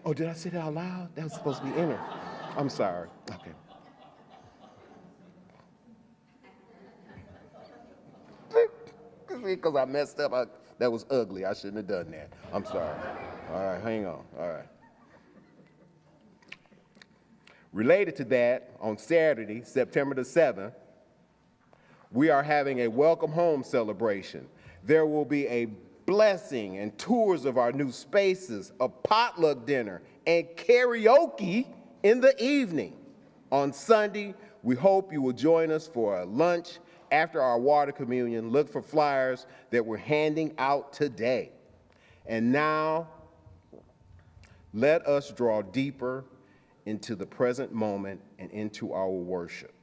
Oh, did I say that out loud? That was supposed to be inner. I'm sorry. Okay. Because I messed up. That was ugly. I shouldn't have done that. I'm sorry. All right, hang on. All right. Related to that, on Saturday, September the 7th, we are having a welcome home celebration. There will be a blessing and tours of our new spaces, a potluck dinner, and karaoke in the evening. On Sunday, we hope you will join us for a lunch after our water communion. Look for flyers that we're handing out today. And now, let us draw deeper into the present moment and into our worship.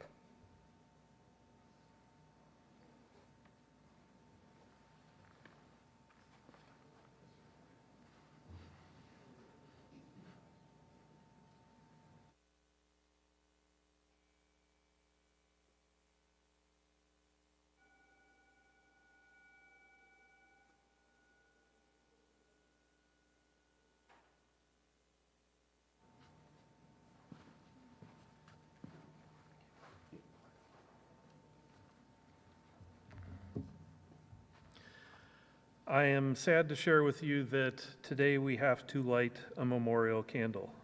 I am sad to share with you that today we have to light a memorial candle.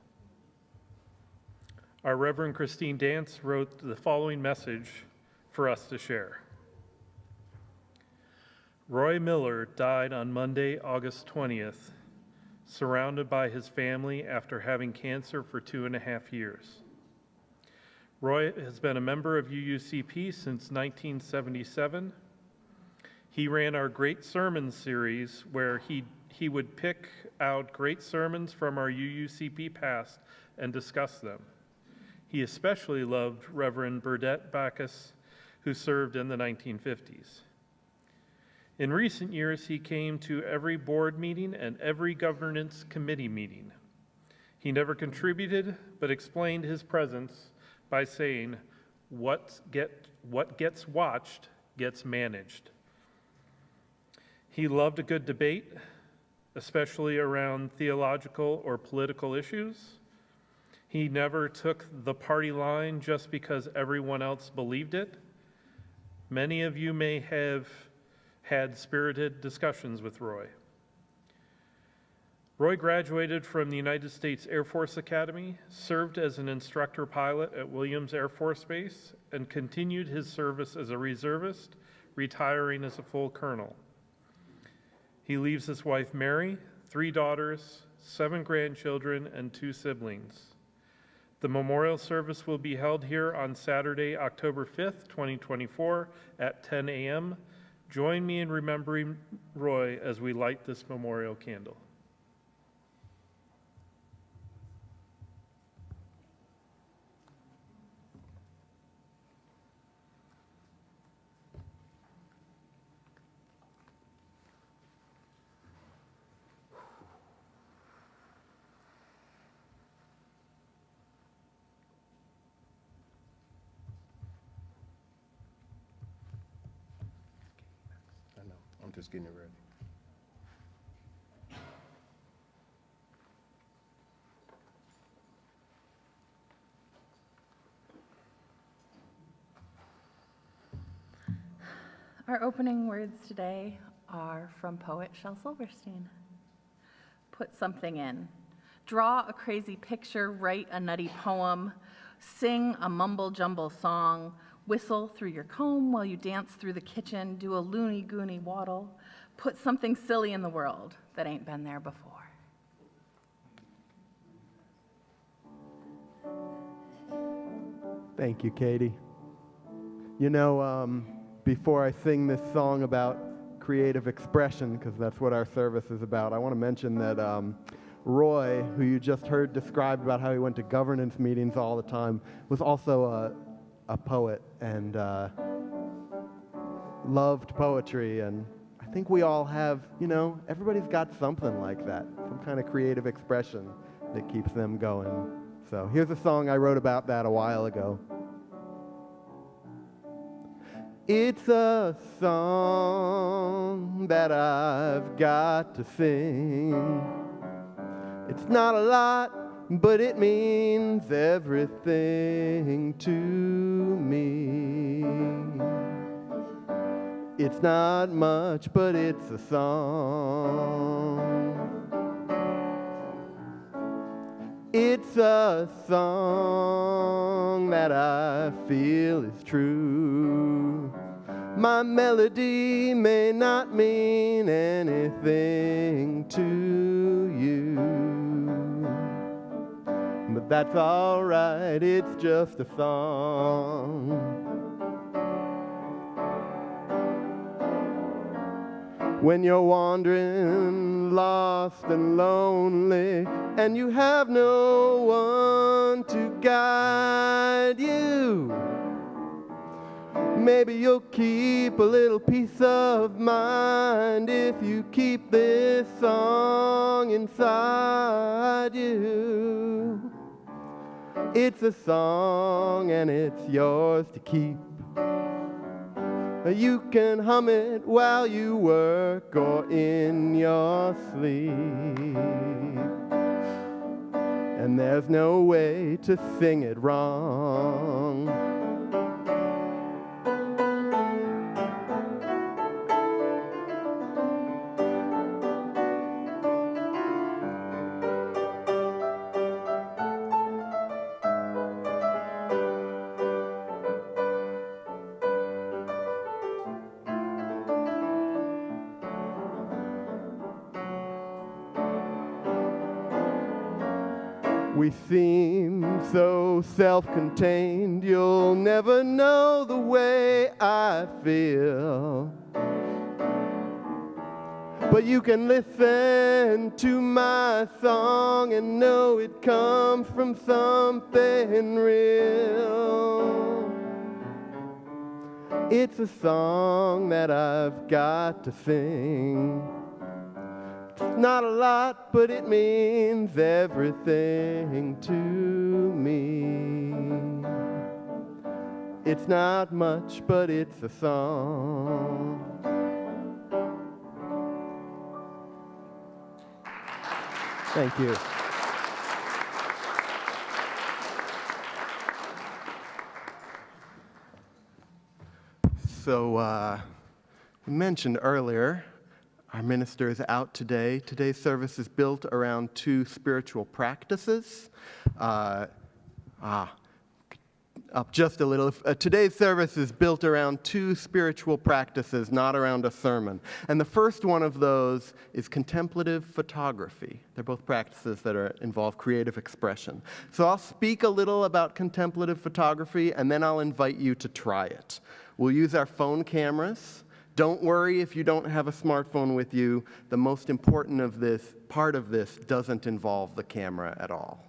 Our Reverend Christine Dance wrote the following message for us to share. Roy Miller died on Monday, August 20th, surrounded by his family after having cancer for 2.5 years. Roy has been a member of UUCP since 1977. He ran our Great Sermons series where he would pick out great sermons from our UUCP past and discuss them. He especially loved Reverend Burdett Backus, who served in the 1950s. In recent years, he came to every board meeting and every governance committee meeting. He never contributed, but explained his presence by saying, what gets watched gets managed. He loved a good debate, especially around theological or political issues. He never took the party line just because everyone else believed it. Many of you may have had spirited discussions with Roy. Roy graduated from the United States Air Force Academy, served as an instructor pilot at Williams Air Force Base, and continued his service as a reservist, retiring as a full colonel. He leaves his wife Mary, 3 daughters, 7 grandchildren, and 2 siblings. The memorial service will be held here on Saturday, October 5th, 2024 at 10 a.m. Join me in remembering Roy as we light this memorial candle. I'm just getting it ready. Our opening words today are from poet Shel Silverstein. Put something in. Draw a crazy picture, write a nutty poem, sing a mumble-jumble song, whistle through your comb while you dance through the kitchen, do a loony-goony waddle, put something silly in the world that ain't been there before. Thank you, Katie. You know, before I sing this song about creative expression, because that's what our service is about, I want to mention that Roy, who you just heard described about how he went to governance meetings all the time, was also a poet and loved poetry. And I think we all have, you know, everybody's got something like that, some kind of creative expression that keeps them going. So here's a song I wrote about that a while ago. It's a song that I've got to sing It's not a lot, but it means everything to me. It's not much, but it's a song. It's a song that I feel is true. My melody may not mean anything to you, but that's all right, it's just a song. When you're wandering, lost and lonely, and you have no one to guide you, maybe you'll keep a little peace of mind if you keep this song inside you. It's a song and it's yours to keep. You can hum it while you work or in your sleep. And there's no way to sing it wrong. We seem so self-contained, you'll never know the way I feel. But you can listen to my song and know it comes from something real. It's a song that I've got to sing. Not a lot, but it means everything to me. It's not much, but it's a song. Thank you. So, we mentioned earlier, our minister is out today. Today's service is built around two spiritual practices. Up just a little. Today's service is built around two spiritual practices, not around a sermon. And the first one of those is contemplative photography. They're both practices that involve creative expression. So I'll speak a little about contemplative photography, and then I'll invite you to try it. We'll use our phone cameras. Don't worry if you don't have a smartphone with you. The most important part of this doesn't involve the camera at all.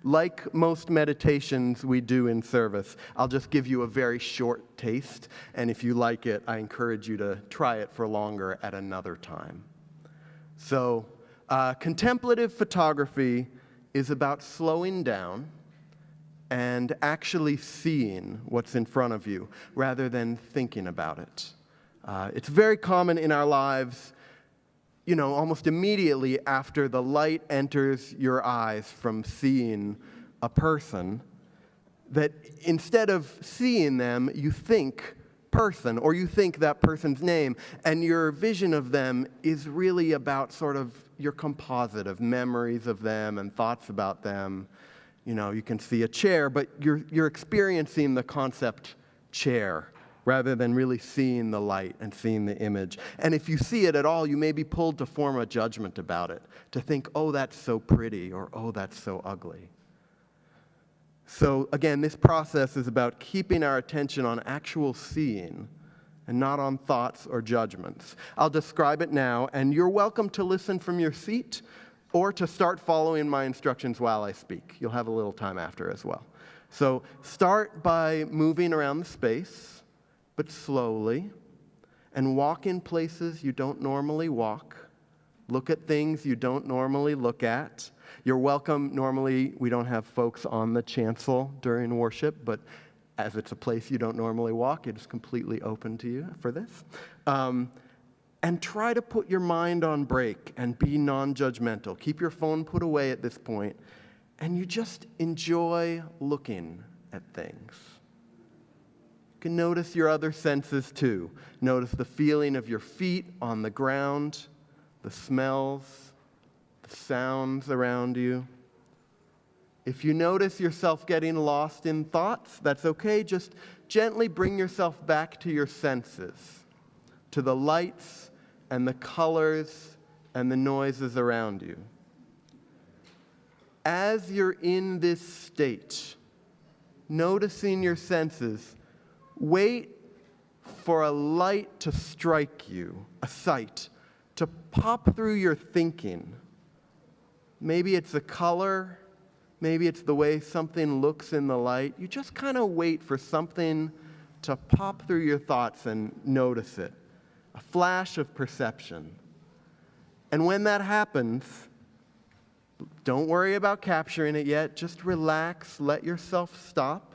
Like most meditations we do in service, I'll just give you a very short taste, and if you like it, I encourage you to try it for longer at another time. So, contemplative photography is about slowing down and actually seeing what's in front of you, rather than thinking about it. It's very common in our lives, almost immediately after the light enters your eyes from seeing a person, that instead of seeing them, you think person, or you think that person's name, and your vision of them is really about sort of your composite of memories of them and thoughts about them. You can see a chair, but you're experiencing the concept chair, rather than really seeing the light and seeing the image. And if you see it at all, you may be pulled to form a judgment about it, to think, oh, that's so pretty, or oh, that's so ugly. So again, this process is about keeping our attention on actual seeing and not on thoughts or judgments. I'll describe it now, and you're welcome to listen from your seat or to start following my instructions while I speak. You'll have a little time after as well. So start by moving around the space, but slowly, and walk in places you don't normally walk. Look at things you don't normally look at. You're welcome. Normally, we don't have folks on the chancel during worship, but as it's a place you don't normally walk, it is completely open to you for this. And try to put your mind on break and be non-judgmental. Keep your phone put away at this point, and you just enjoy looking at things. You can notice your other senses too. Notice the feeling of your feet on the ground, the smells, the sounds around you. If you notice yourself getting lost in thoughts, that's okay. Just gently bring yourself back to your senses, to the lights and the colors and the noises around you. As you're in this state, noticing your senses, wait for a light to strike you, a sight, to pop through your thinking. Maybe it's a color, maybe it's the way something looks in the light. You just kind of wait for something to pop through your thoughts and notice it. A flash of perception. And when that happens, don't worry about capturing it yet. Just relax, let yourself stop,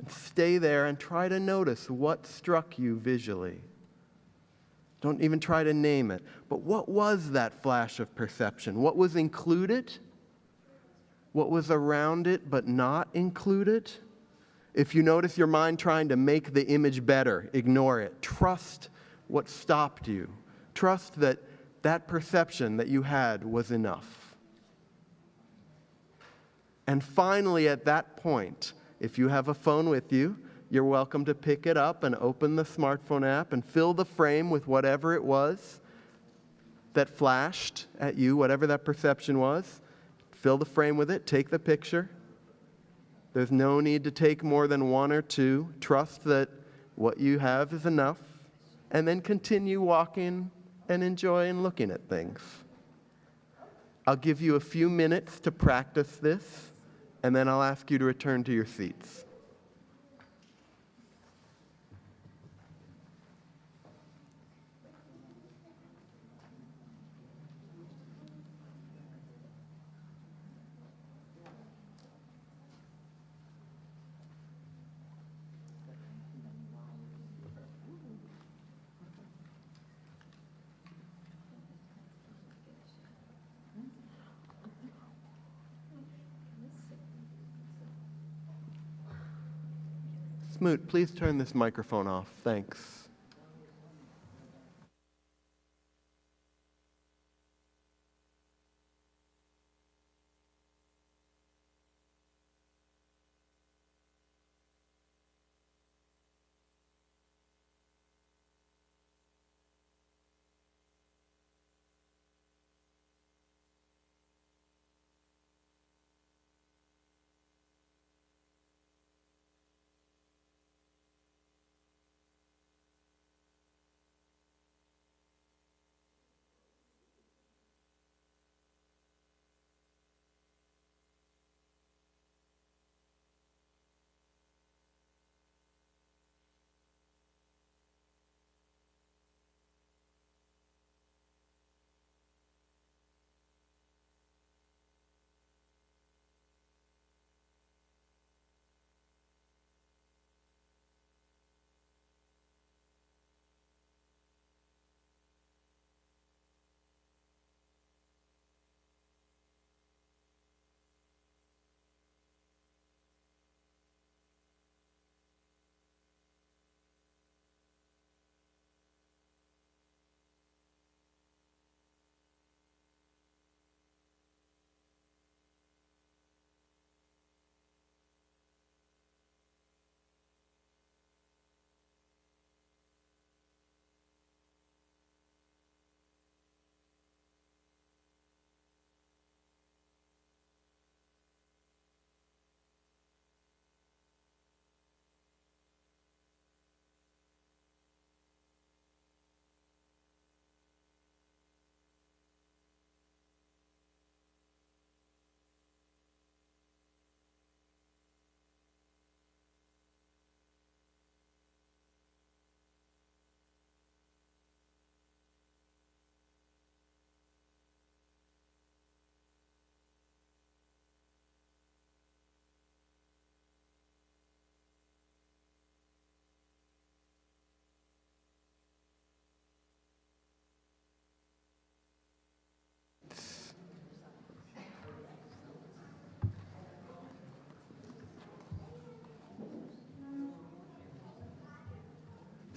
and stay there and try to notice what struck you visually. Don't even try to name it. But what was that flash of perception? What was included? What was around it but not included? If you notice your mind trying to make the image better, ignore it. Trust what stopped you. Trust that that perception that you had was enough. And finally, at that point, if you have a phone with you, you're welcome to pick it up and open the smartphone app and fill the frame with whatever it was that flashed at you, whatever that perception was. Fill the frame with it, take the picture. There's no need to take more than one or two. Trust that what you have is enough. And then continue walking and enjoying looking at things. I'll give you a few minutes to practice this, and then I'll ask you to return to your seats. Smoot, please turn this microphone off. Thanks.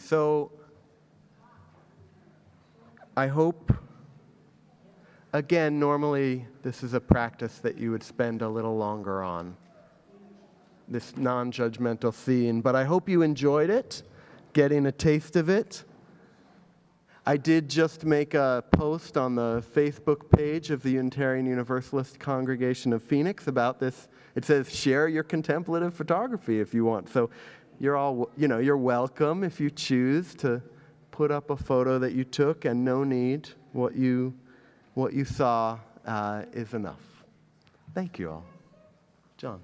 So I hope, again, normally this is a practice that you would spend a little longer on, this non-judgmental scene, but I hope you enjoyed it, getting a taste of it. I did just make a post on the Facebook page of the Unitarian Universalist Congregation of Phoenix about this. It says, share your contemplative photography if you want. So you're all, you're welcome if you choose to put up a photo that you took, and no need. What you saw is enough. Thank you all. John.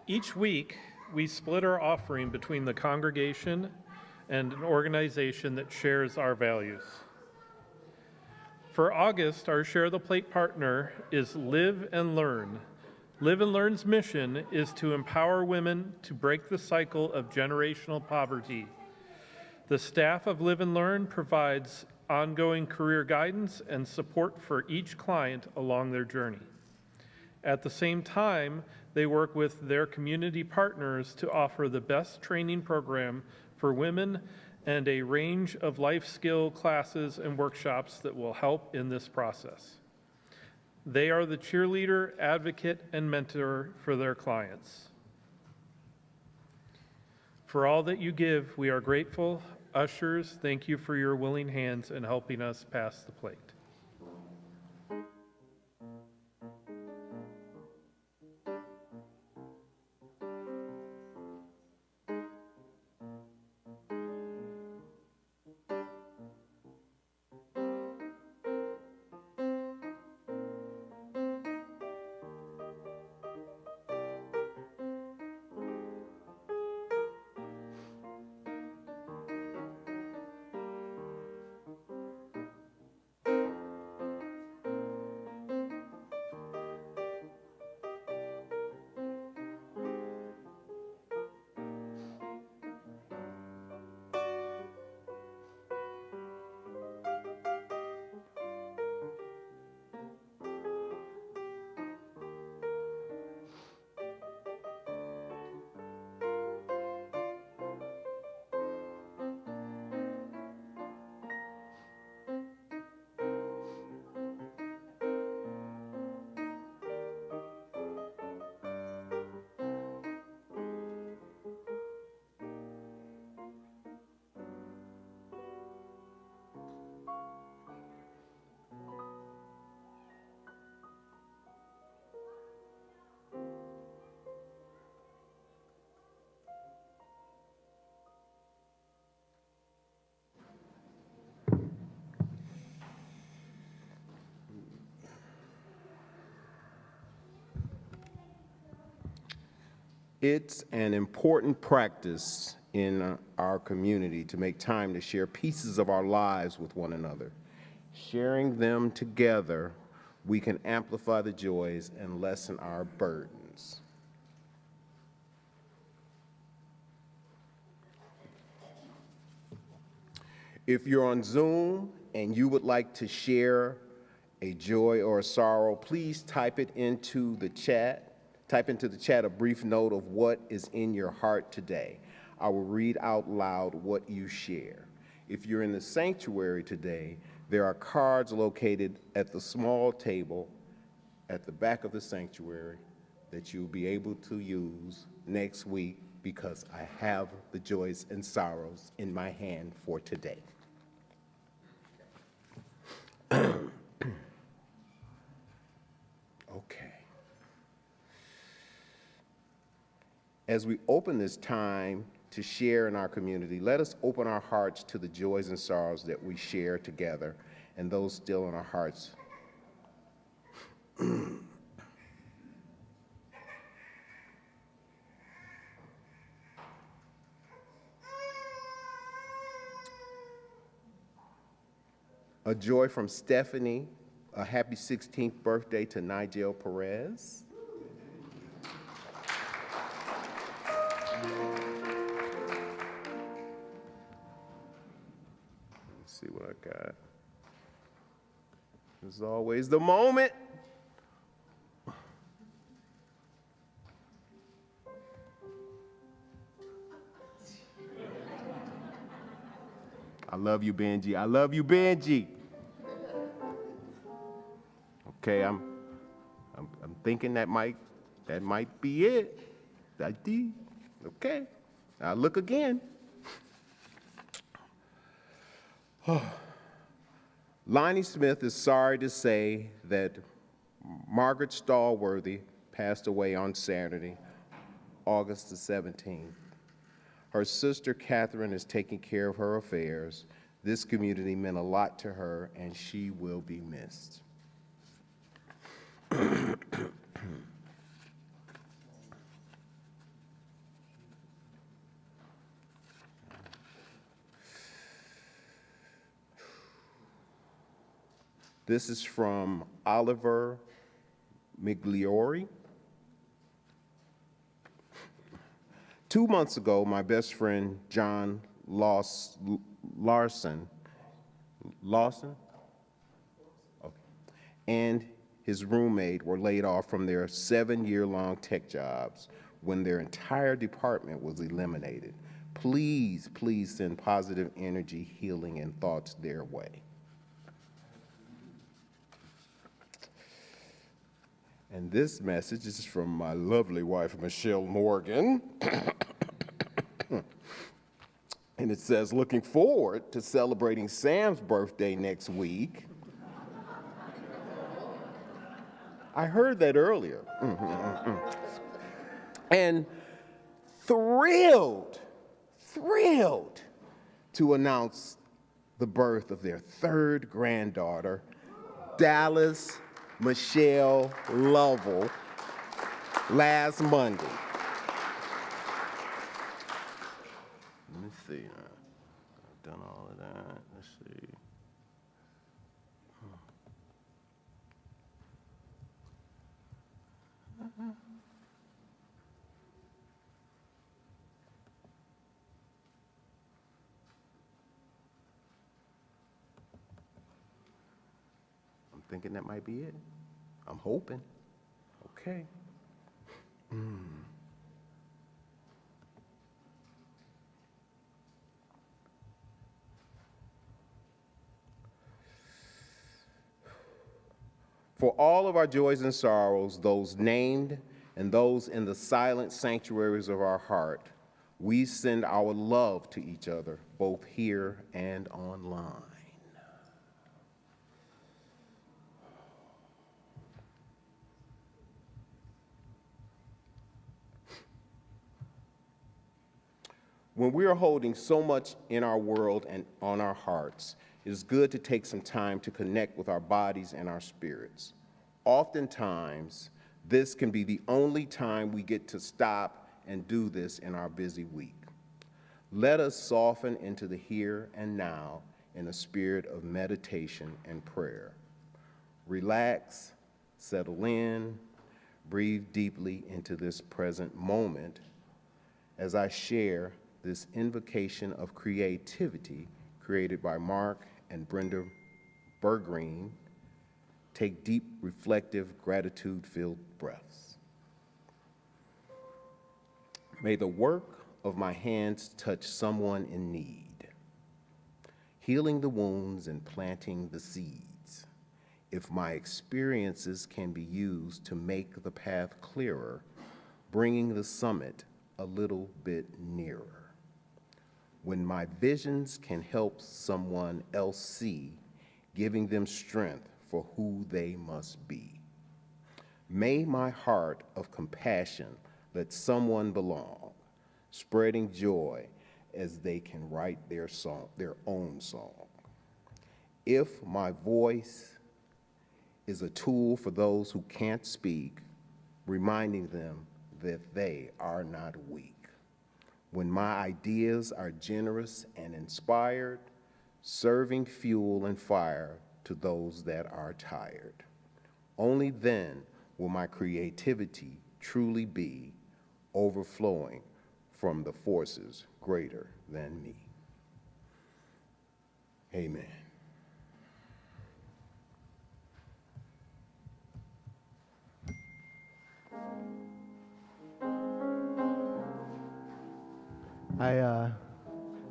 Each week, we split our offering between the congregation and an organization that shares our values. For August, our Share the Plate partner is Live and Learn. Live and Learn's mission is to empower women to break the cycle of generational poverty. The staff of Live and Learn provides ongoing career guidance and support for each client along their journey. At the same time, they work with their community partners to offer the best training program for women and a range of life skill classes and workshops that will help in this process. They are the cheerleader, advocate, and mentor for their clients. For all that you give, we are grateful. Ushers, thank you for your willing hands in helping us pass the plate. It's an important practice in our community to make time to share pieces of our lives with one another. Sharing them together, we can amplify the joys and lessen our burdens. If you're on Zoom and you would like to share a joy or a sorrow, please type it into the chat. Type into the chat a brief note of what is in your heart today. I will read out loud what you share. If you're in the sanctuary today, there are cards located at the small table at the back of the sanctuary that you'll be able to use next week, because I have the joys and sorrows in my hand for today. Okay. As we open this time to share in our community, let us open our hearts to the joys and sorrows that we share together and those still in our hearts. A joy from Stephanie, a happy 16th birthday to Nigel Perez. God. There's always the moment. I love you, Benji. I love you, Benji. Okay, I'm thinking that might be it. That D. Okay, I'll look again. Lonnie Smith is sorry to say that Margaret Stallworthy passed away on Saturday, August the 17th. Her sister Catherine is taking care of her affairs. This community meant a lot to her, and she will be missed. This is from Oliver Migliori. 2 months ago, my best friend John Larson, okay, and his roommate were laid off from their 7-year-long tech jobs when their entire department was eliminated. Please, please send positive energy, healing, and thoughts their way. And this message is from my lovely wife, Michelle Morgan. And it says, looking forward to celebrating Sam's birthday next week. I heard that earlier. And thrilled to announce the birth of their third granddaughter, Dallas Michelle Lovell, last Monday. Let me see. I've done all of that. Let's see. I'm thinking that might be it. I'm hoping. Okay. For all of our joys and sorrows, those named and those in the silent sanctuaries of our heart, we send our love to each other, both here and online. When we are holding so much in our world and on our hearts, it is good to take some time to connect with our bodies and our spirits. Oftentimes, this can be the only time we get to stop and do this in our busy week. Let us soften into the here and now in a spirit of meditation and prayer. Relax, settle in, breathe deeply into this present moment as I share this invocation of creativity created by Mark and Brenda Bergreen. Take deep, reflective, gratitude-filled breaths. May the work of my hands touch someone in need, healing the wounds and planting the seeds. If my experiences can be used to make the path clearer, bringing the summit a little bit nearer. When my visions can help someone else see, giving them strength for who they must be. May my heart of compassion let someone belong, spreading joy as they can write their own song. If my voice is a tool for those who can't speak, reminding them that they are not weak. When my ideas are generous and inspired, serving fuel and fire to those that are tired. Only then will my creativity truly be overflowing from the forces greater than me. Amen. I'm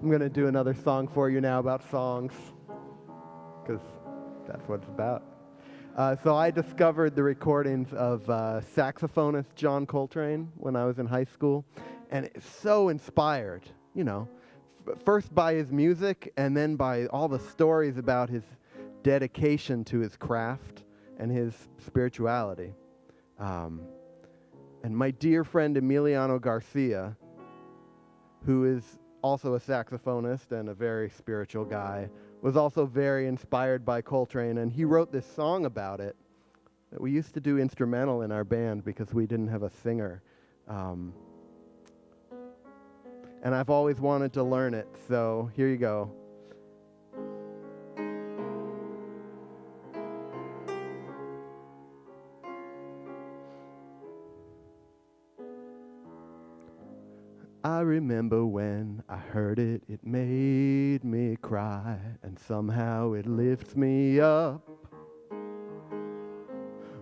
going to do another song for you now about songs, because that's what it's about. So I discovered the recordings of saxophonist John Coltrane when I was in high school, and it's so inspired, you know, first by his music and then by all the stories about his dedication to his craft and his spirituality. And my dear friend Emiliano Garcia, who is also a saxophonist and a very spiritual guy, was also very inspired by Coltrane, and he wrote this song about it that we used to do instrumental in our band because we didn't have a singer. And I've always wanted to learn it, so here you go. I remember when I heard it, it made me cry, and somehow it lifts me up.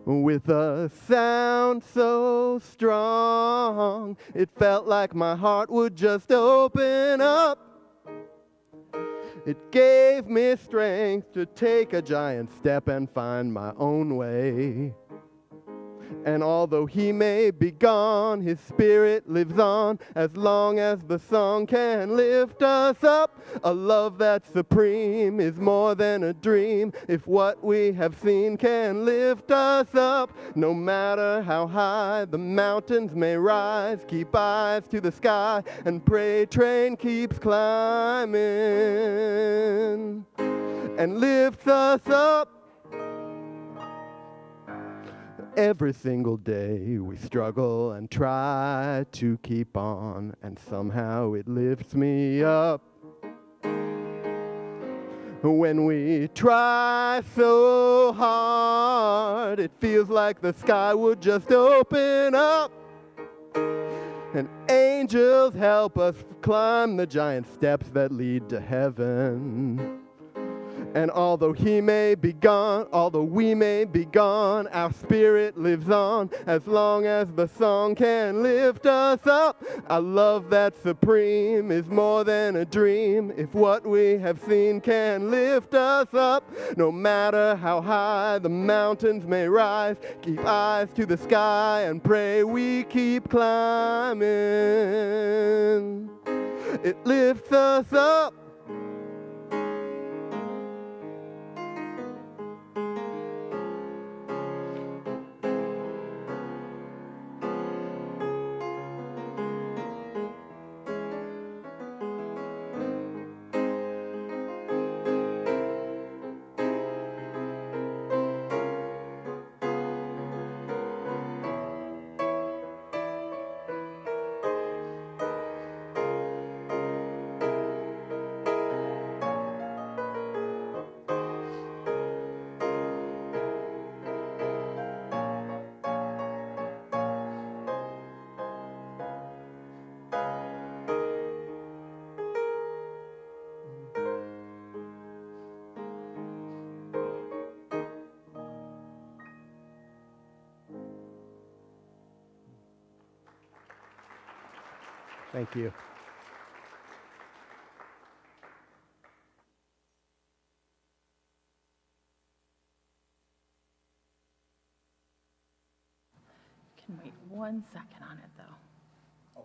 With a sound so strong, it felt like my heart would just open up. It gave me strength to take a giant step and find my own way. And although he may be gone, his spirit lives on as long as the song can lift us up. A love that's supreme is more than a dream if what we have seen can lift us up. No matter how high the mountains may rise, keep eyes to the sky and pray train keeps climbing and lifts us up. Every single day we struggle and try to keep on, and somehow it lifts me up. When we try so hard, it feels like the sky would just open up. And angels help us climb the giant steps that lead to heaven. And although he may be gone, although we may be gone, our spirit lives on as long as the song can lift us up. Our love that's supreme is more than a dream if what we have seen can lift us up. No matter how high the mountains may rise, keep eyes to the sky and pray we keep climbing. It lifts us up. Thank you. Can wait 1 second on it, though.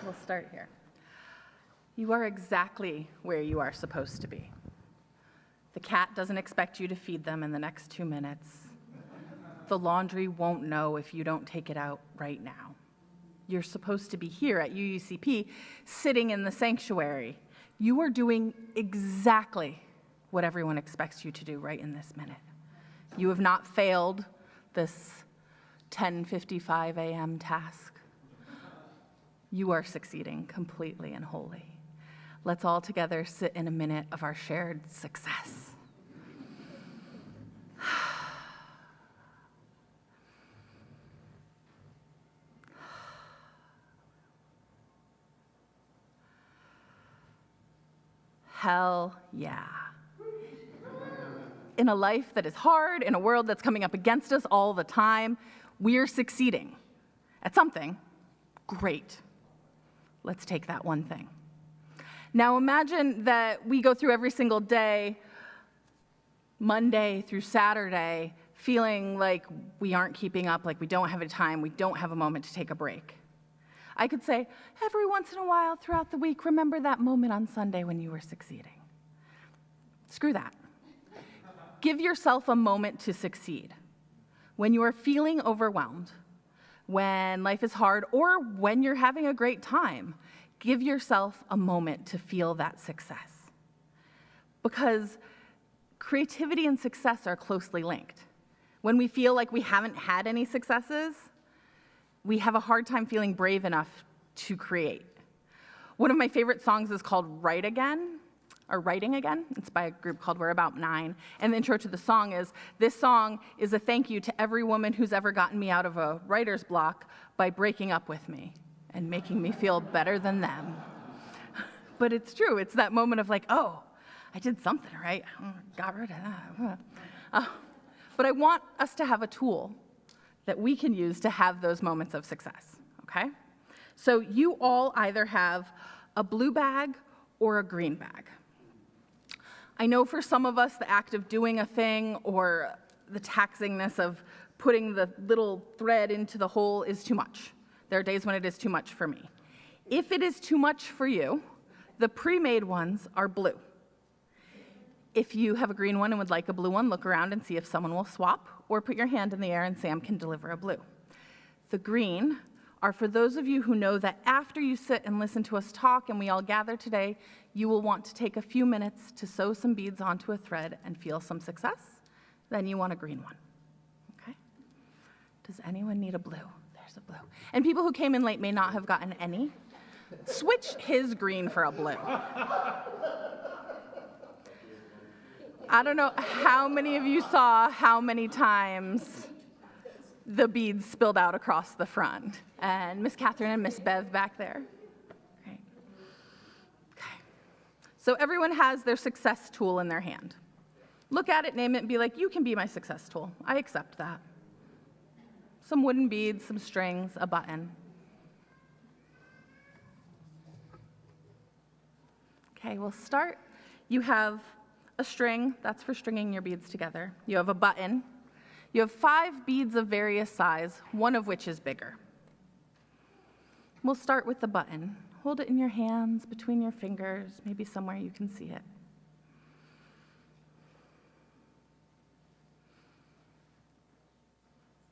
We'll start here. You are exactly where you are supposed to be. The cat doesn't expect you to feed them in the next 2 minutes. The laundry won't know if you don't take it out right now. You're supposed to be here at UUCP, sitting in the sanctuary. You are doing exactly what everyone expects you to do right in this minute. You have not failed this 10:55 a.m. task. You are succeeding completely and wholly. Let's all together sit in a minute of our shared success. Hell yeah. In a life that is hard, in a world that's coming up against us all the time, we're succeeding at something great. Let's take that one thing. Now imagine that we go through every single day, Monday through Saturday, feeling like we aren't keeping up, like we don't have a time, we don't have a moment to take a break. I could say, every once in a while throughout the week, remember that moment on Sunday when you were succeeding. Screw that. Give yourself a moment to succeed. When you are feeling overwhelmed, when life is hard, or when you're having a great time, give yourself a moment to feel that success. Because creativity and success are closely linked. When we feel like we haven't had any successes, we have a hard time feeling brave enough to create. One of my favorite songs is called Writing Again. It's by a group called We're About 9. And the intro to the song is, this song is a thank you to every woman who's ever gotten me out of a writer's block by breaking up with me and making me feel better than them. But it's true. It's that moment of like, oh, I did something, right? Got rid of that. But I want us to have a tool that we can use to have those moments of success, okay? So you all either have a blue bag or a green bag. I know for some of us, the act of doing a thing or the taxingness of putting the little thread into the hole is too much. There are days when it is too much for me. If it is too much for you, the pre-made ones are blue. If you have a green one and would like a blue one, look around and see if someone will swap, or put your hand in the air and Sam can deliver a blue. The green are for those of you who know that after you sit and listen to us talk and we all gather today, you will want to take a few minutes to sew some beads onto a thread and feel some success. Then you want a green one, okay? Does anyone need a blue? There's a blue. And people who came in late may not have gotten any. Switch his green for a blue. I don't know how many of you saw how many times the beads spilled out across the front. And Miss Catherine and Miss Bev back there. Great. Okay. So everyone has their success tool in their hand. Look at it, name it, and be like, you can be my success tool. I accept that. Some wooden beads, some strings, a button. Okay, we'll start. You have a string, that's for stringing your beads together. You have a button. You have 5 beads of various size, one of which is bigger. We'll start with the button. Hold it in your hands, between your fingers, maybe somewhere you can see it.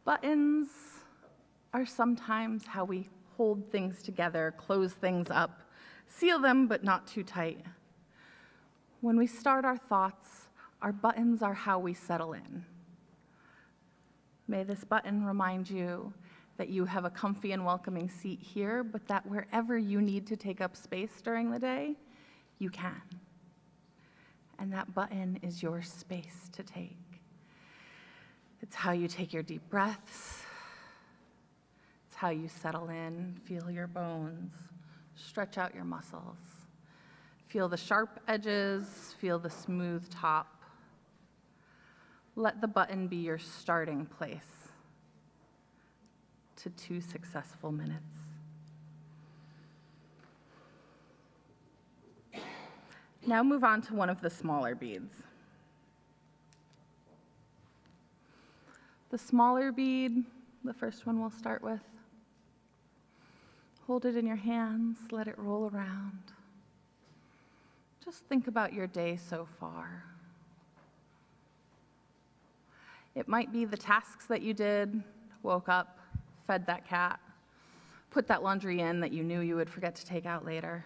Buttons are sometimes how we hold things together, close things up, seal them but not too tight. When we start our thoughts, our buttons are how we settle in. May this button remind you that you have a comfy and welcoming seat here, but that wherever you need to take up space during the day, you can. And that button is your space to take. It's how you take your deep breaths. It's how you settle in, feel your bones, stretch out your muscles. Feel the sharp edges, feel the smooth top. Let the button be your starting place to 2 successful minutes. Now move on to one of the smaller beads. The smaller bead, the first one we'll start with. Hold it in your hands, let it roll around. Just think about your day so far. It might be the tasks that you did, woke up, fed that cat, put that laundry in that you knew you would forget to take out later.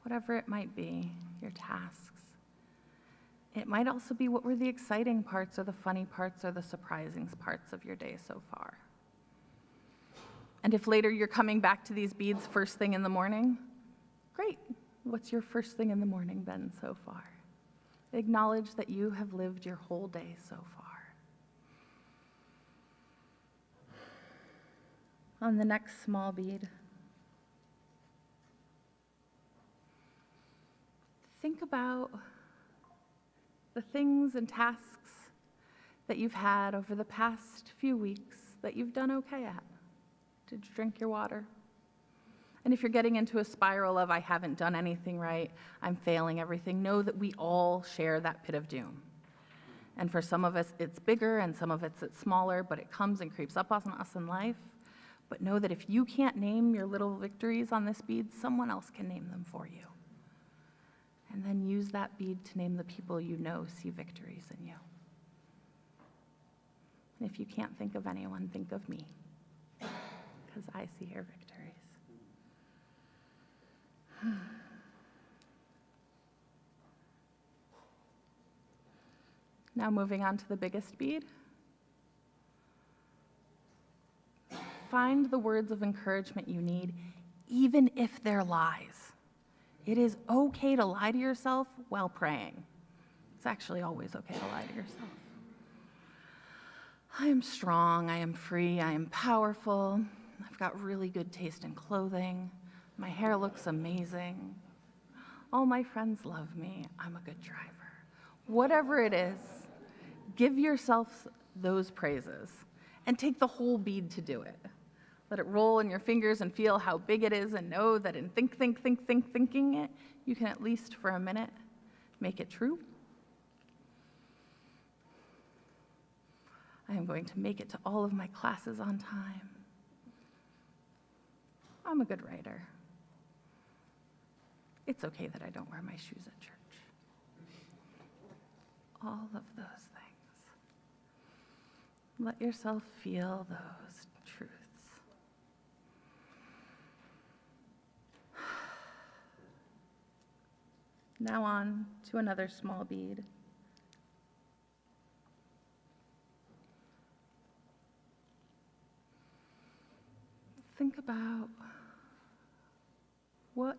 Whatever it might be, your tasks. It might also be what were the exciting parts or the funny parts or the surprising parts of your day so far. And if later you're coming back to these beads first thing in the morning, great. What's your first thing in the morning been so far? Acknowledge that you have lived your whole day so far. On the next small bead, think about the things and tasks that you've had over the past few weeks that you've done okay at. Did you drink your water? And if you're getting into a spiral of, I haven't done anything right, I'm failing everything, know that we all share that pit of doom. And for some of us, it's bigger, and some of it's smaller, but it comes and creeps up on us in life. But know that if you can't name your little victories on this bead, someone else can name them for you. And then use that bead to name the people you know see victories in you. And if you can't think of anyone, think of me, because I see your victories. Now moving on to the biggest bead. Find the words of encouragement you need, even if they're lies. It is okay to lie to yourself while praying. It's actually always okay to lie to yourself. I am strong, I am free, I am powerful, I've got really good taste in clothing, my hair looks amazing, all my friends love me, I'm a good driver. Whatever it is, give yourself those praises and take the whole bead to do it. Let it roll in your fingers and feel how big it is, and know that in thinking it, you can at least for a minute make it true. I am going to make it to all of my classes on time. I'm a good writer. It's okay that I don't wear my shoes at church. All of those things. Let yourself feel those truths. Now on to another small bead. Think about what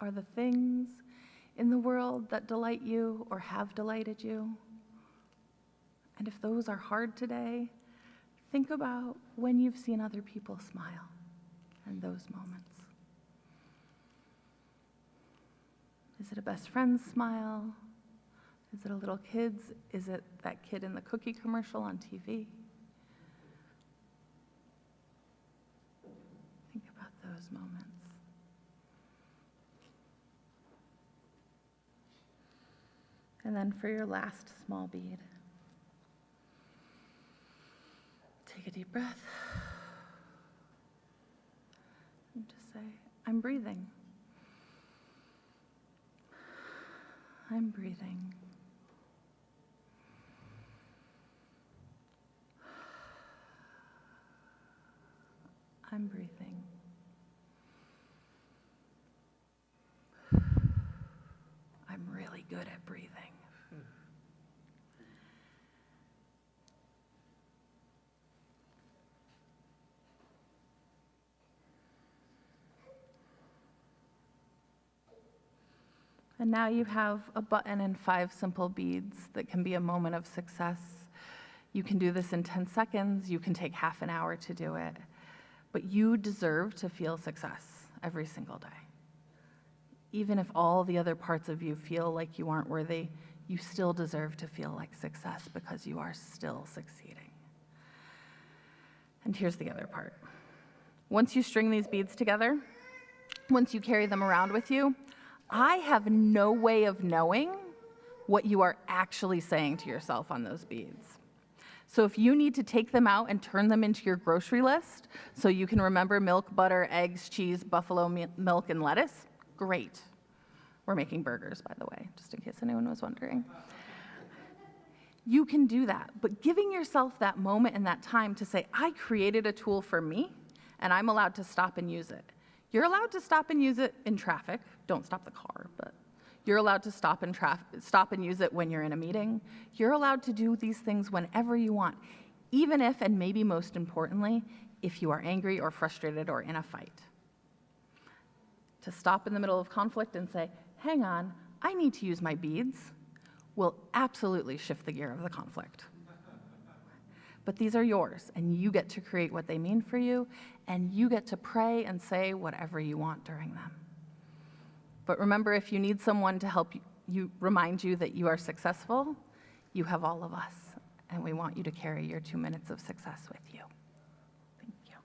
are the things in the world that delight you or have delighted you. And if those are hard today, think about when you've seen other people smile and those moments. Is it a best friend's smile? Is it a little kid's? Is it that kid in the cookie commercial on TV? Think about those moments. And then for your last small bead, take a deep breath and just say, I'm breathing. I'm breathing. I'm breathing. I'm really good at breathing. And now you have a button and 5 simple beads that can be a moment of success. You can do this in 10 seconds. You can take half an hour to do it. But you deserve to feel success every single day. Even if all the other parts of you feel like you aren't worthy, you still deserve to feel like success because you are still succeeding. And here's the other part. Once you string these beads together, once you carry them around with you, I have no way of knowing what you are actually saying to yourself on those beads. So if you need to take them out and turn them into your grocery list so you can remember milk, butter, eggs, cheese, buffalo milk, and lettuce, great. We're making burgers, by the way, just in case anyone was wondering. You can do that, but giving yourself that moment and that time to say, I created a tool for me, and I'm allowed to stop and use it. You're allowed to stop and use it in traffic. Don't stop the car, but you're allowed to stop and use it when you're in a meeting. You're allowed to do these things whenever you want, even if, and maybe most importantly, if you are angry or frustrated or in a fight. To stop in the middle of conflict and say, hang on, I need to use my beads, will absolutely shift the gear of the conflict. But these are yours, and you get to create what they mean for you, and you get to pray and say whatever you want during them. But remember, if you need someone to help you remind you that you are successful, you have all of us, and we want you to carry your 2 minutes of success with you. Thank you.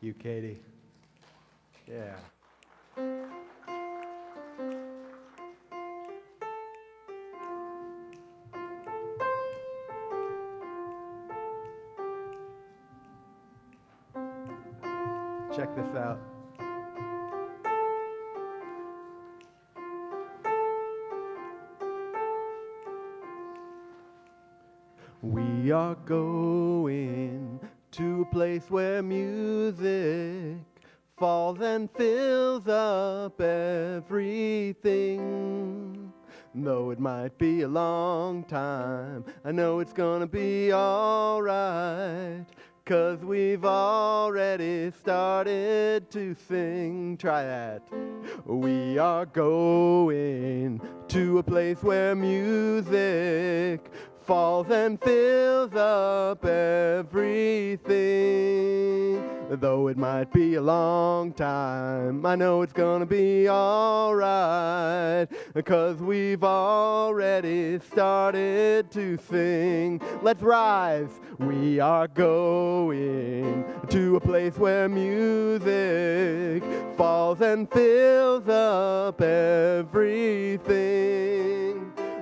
You, Katie. Yeah. Check this out. We are going to a place where music falls and fills up everything. Though it might be a long time, I know it's gonna be alright, 'cause we've already started to sing. Try that. We are going to a place where music falls and fills up everything. Though it might be a long time, I know it's gonna be alright, 'cause we've already started to sing. Let's rise. We are going to a place where music falls and fills up everything.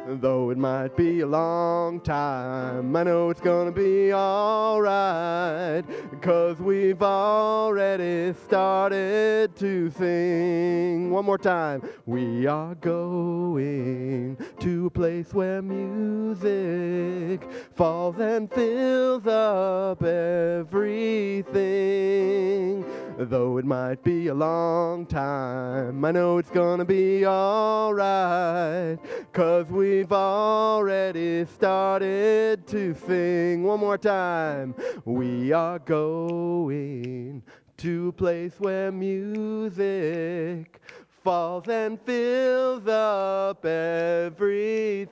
Though it might be a long time, I know it's gonna be alright, 'cause we've already started to sing. One more time. We are going to a place where music falls and fills up everything. Though it might be a long time, I know it's gonna be alright, 'cause we've already started to sing. One more time. We are going to a place where music falls and fills up everything.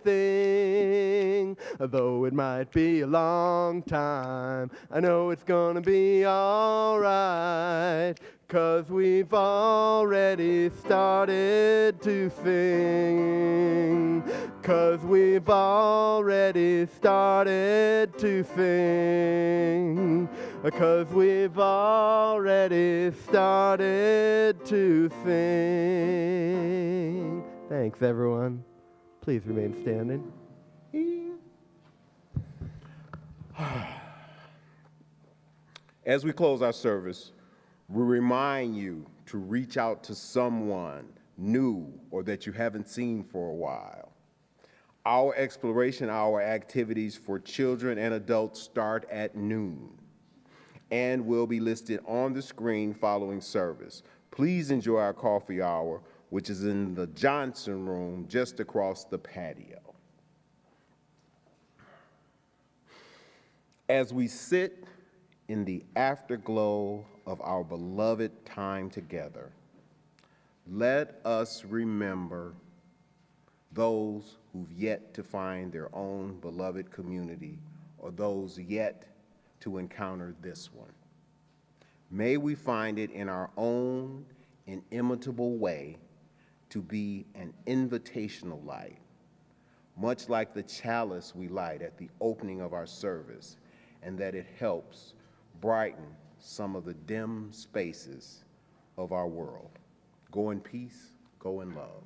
Though it might be a long time, I know it's gonna be alright, 'cause we've already started to sing. 'Cause we've already started to sing. 'Cause we've already started to sing. Thanks, everyone. Please remain standing. As we close our service, we remind you to reach out to someone new or that you haven't seen for a while. Our exploration hour activities for children and adults start at noon and will be listed on the screen following service. Please enjoy our coffee hour, which is in the Johnson Room just across the patio. As we sit in the afterglow of our beloved time together, let us remember those who've yet to find their own beloved community or those yet to encounter this one. May we find it in our own inimitable way to be an invitational light, much like the chalice we light at the opening of our service, and that it helps brighten some of the dim spaces of our world. Go in peace, go in love.